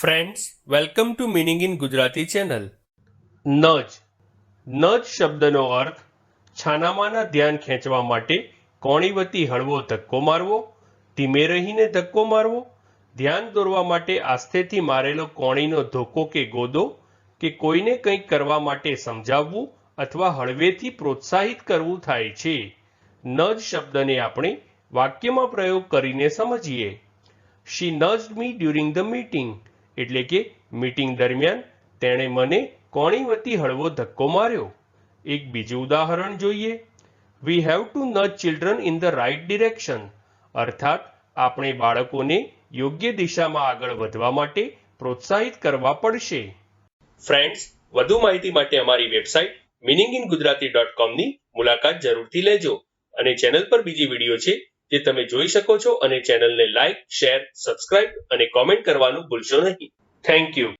Friends, welcome to meaning in Gujarati channel. Nudge nudge શબ્દનો અર્થ છાનામાના ધ્યાન ખેંચવા માટે કોણી વતી હળવો ધક્કો મારવો, ધીમે રહીને ધક્કો મારવો, ધ્યાન દોરવા માટે આસ્થેથી મારેલો કોણીનો ધોકો કે ગોદો, કે કોઈને કંઈક કરવા માટે સમજાવવું અથવા હળવેથી પ્રોત્સાહિત કરવું થાય છે. નજ શબ્દને આપણે વાક્યમાં પ્રયોગ કરીને સમજીએ. શી નજ્ડ મી ડ્યુરિંગ ધ મીટિંગ, એટલે કે મીટિંગ દરમિયાન તેણે મને કોણી વતી હળવો ધક્કો માર્યો. એક બીજું ઉદાહરણ જોઈએ. We have to nudge children in the right direction, અર્થાત આપણે બાળકોને યોગ્ય દિશામાં આગળ વધવા માટે પ્રોત્સાહિત કરવા પડશે. ફ્રેન્ડ્સ, વધુ માહિતી માટે અમારી વેબસાઇટ meaninginggujarati.com ની મુલાકાત જરૂરથી લેજો અને ચેનલ પર બીજી વિડીયો છે જે તમે જોઈ શકો છો અને ચેનલને લાઇક, શેર, સબસ્ક્રાઇબ અને કોમેન્ટ કરવાનું ભૂલશો નહીં. Thank you.